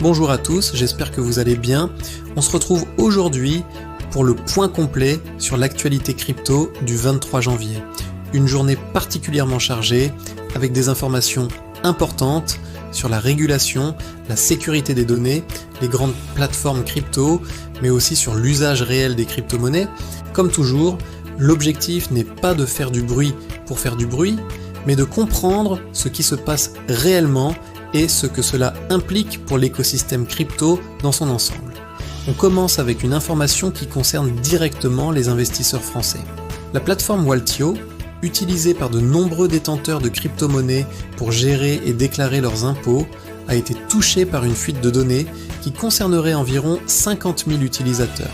Bonjour à tous, j'espère que vous allez bien. On se retrouve aujourd'hui pour le point complet sur l'actualité crypto du 23 janvier. Une journée particulièrement chargée avec des informations importantes sur la régulation, la sécurité des données, les grandes plateformes crypto, mais aussi sur l'usage réel des crypto-monnaies. Comme toujours, l'objectif n'est pas de faire du bruit pour faire du bruit, mais de comprendre ce qui se passe réellement et ce que cela implique pour l'écosystème crypto dans son ensemble. On commence avec une information qui concerne directement les investisseurs français. La plateforme Waltio, utilisée par de nombreux détenteurs de crypto-monnaies pour gérer et déclarer leurs impôts, a été touchée par une fuite de données qui concernerait environ 50 000 utilisateurs.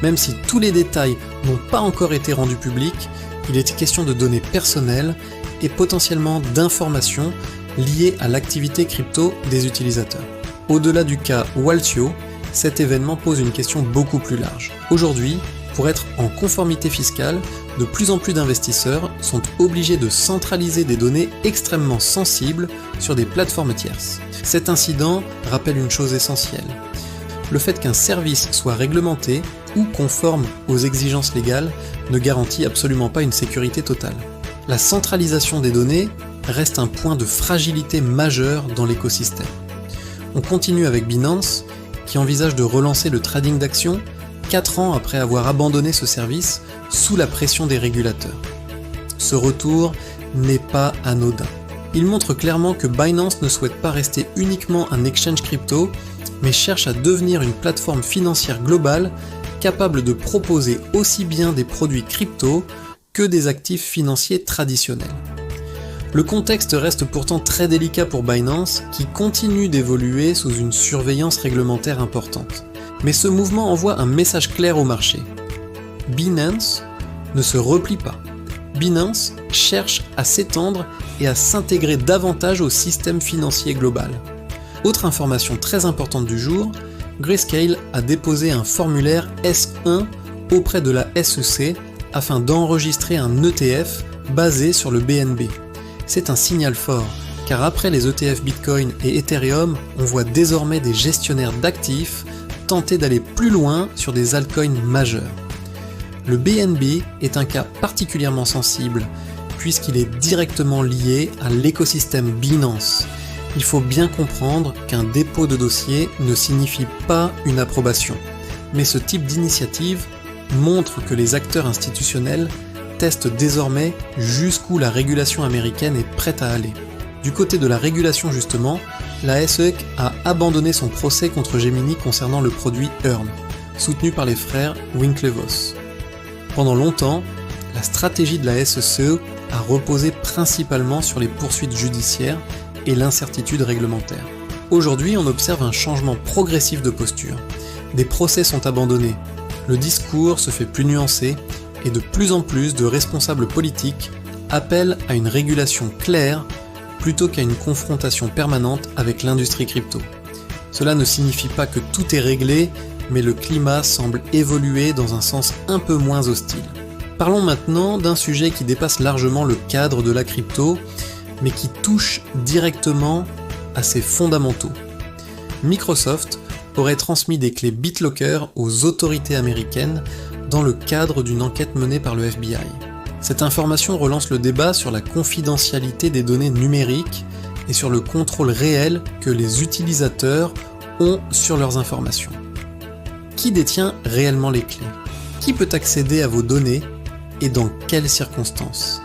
Même si tous les détails n'ont pas encore été rendus publics, il est question de données personnelles et potentiellement d'informations liées à l'activité crypto des utilisateurs. Au-delà du cas Waltio, cet événement pose une question beaucoup plus large. Aujourd'hui, pour être en conformité fiscale, de plus en plus d'investisseurs sont obligés de centraliser des données extrêmement sensibles sur des plateformes tierces. Cet incident rappelle une chose essentielle. Le fait qu'un service soit réglementé ou conforme aux exigences légales ne garantit absolument pas une sécurité totale. La centralisation des données reste un point de fragilité majeur dans l'écosystème. On continue avec Binance, qui envisage de relancer le trading d'actions 4 ans après avoir abandonné ce service sous la pression des régulateurs. Ce retour n'est pas anodin. Il montre clairement que Binance ne souhaite pas rester uniquement un exchange crypto, mais cherche à devenir une plateforme financière globale capable de proposer aussi bien des produits crypto que des actifs financiers traditionnels. Le contexte reste pourtant très délicat pour Binance, qui continue d'évoluer sous une surveillance réglementaire importante. Mais ce mouvement envoie un message clair au marché. Binance ne se replie pas. Binance cherche à s'étendre et à s'intégrer davantage au système financier global. Autre information très importante du jour, Grayscale a déposé un formulaire S1 auprès de la SEC afin d'enregistrer un ETF basé sur le BNB. C'est un signal fort, car après les ETF Bitcoin et Ethereum, on voit désormais des gestionnaires d'actifs tenter d'aller plus loin sur des altcoins majeurs. Le BNB est un cas particulièrement sensible, puisqu'il est directement lié à l'écosystème Binance. Il faut bien comprendre qu'un dépôt de dossier ne signifie pas une approbation, mais ce type d'initiative montre que les acteurs institutionnels testent désormais jusqu'où la régulation américaine est prête à aller. Du côté de la régulation justement, la SEC a abandonné son procès contre Gemini concernant le produit Earn, soutenu par les frères Winklevoss. Pendant longtemps, la stratégie de la SEC a reposé principalement sur les poursuites judiciaires et l'incertitude réglementaire. Aujourd'hui, on observe un changement progressif de posture. Des procès sont abandonnés, le discours se fait plus nuancé et de plus en plus de responsables politiques appellent à une régulation claire plutôt qu'à une confrontation permanente avec l'industrie crypto. Cela ne signifie pas que tout est réglé, mais le climat semble évoluer dans un sens un peu moins hostile. Parlons maintenant d'un sujet qui dépasse largement le cadre de la crypto, mais qui touche directement à ses fondamentaux. Microsoft aurait transmis des clés BitLocker aux autorités américaines dans le cadre d'une enquête menée par le FBI. Cette information relance le débat sur la confidentialité des données numériques et sur le contrôle réel que les utilisateurs ont sur leurs informations. Qui détient réellement les clés ? Qui peut accéder à vos données et dans quelles circonstances ?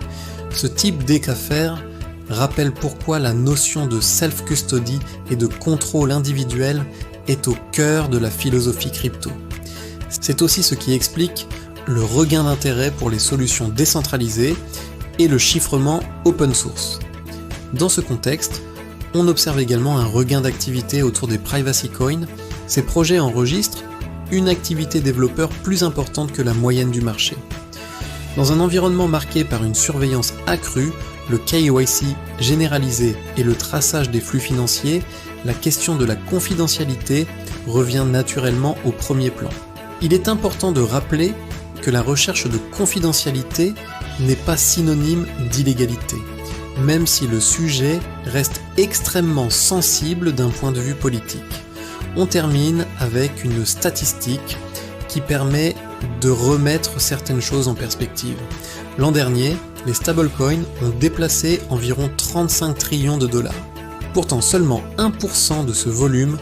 Ce type d'affaires rappelle pourquoi la notion de self-custody et de contrôle individuel est au cœur de la philosophie crypto. C'est aussi ce qui explique le regain d'intérêt pour les solutions décentralisées et le chiffrement open source. Dans ce contexte, on observe également un regain d'activité autour des privacy coins. Ces projets enregistrent une activité développeur plus importante que la moyenne du marché. Dans un environnement marqué par une surveillance accrue, le KYC généralisé et le traçage des flux financiers, la question de la confidentialité revient naturellement au premier plan. Il est important de rappeler que la recherche de confidentialité n'est pas synonyme d'illégalité, même si le sujet reste extrêmement sensible d'un point de vue politique. on termine avec une statistique qui permet de remettre certaines choses en perspective. L'an dernier, les stablecoins ont déplacé environ 35 trillions de dollars. Pourtant, seulement 1% de ce volume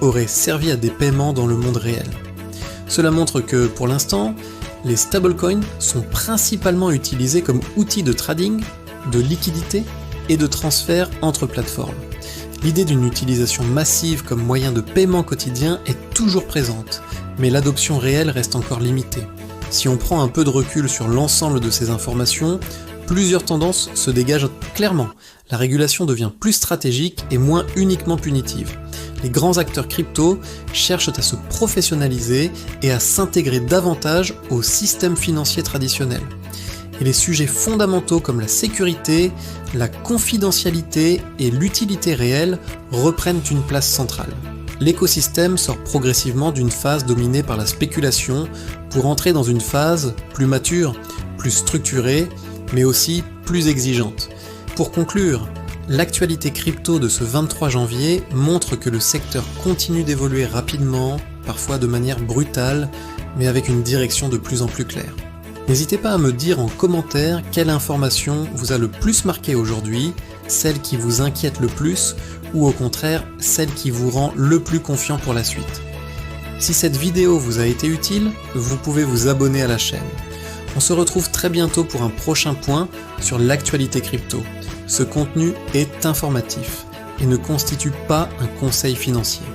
aurait servi à des paiements dans le monde réel. Cela montre que, pour l'instant, les stablecoins sont principalement utilisés comme outils de trading, de liquidité et de transfert entre plateformes. L'idée d'une utilisation massive comme moyen de paiement quotidien est toujours présente, mais l'adoption réelle reste encore limitée. Si on prend un peu de recul sur l'ensemble de ces informations, plusieurs tendances se dégagent clairement. La régulation devient plus stratégique et moins uniquement punitive. Les grands acteurs crypto cherchent à se professionnaliser et à s'intégrer davantage au système financier traditionnel. Et les sujets fondamentaux comme la sécurité, la confidentialité et l'utilité réelle reprennent une place centrale. L'écosystème sort progressivement d'une phase dominée par la spéculation pour entrer dans une phase plus mature, plus structurée, mais aussi plus exigeante. Pour conclure, l'actualité crypto de ce 23 janvier montre que le secteur continue d'évoluer rapidement, parfois de manière brutale, mais avec une direction de plus en plus claire. N'hésitez pas à me dire en commentaire quelle information vous a le plus marqué aujourd'hui, celle qui vous inquiète le plus, ou au contraire, celle qui vous rend le plus confiant pour la suite. Si cette vidéo vous a été utile, vous pouvez vous abonner à la chaîne. On se retrouve très bientôt pour un prochain point sur l'actualité crypto. Ce contenu est informatif et ne constitue pas un conseil financier.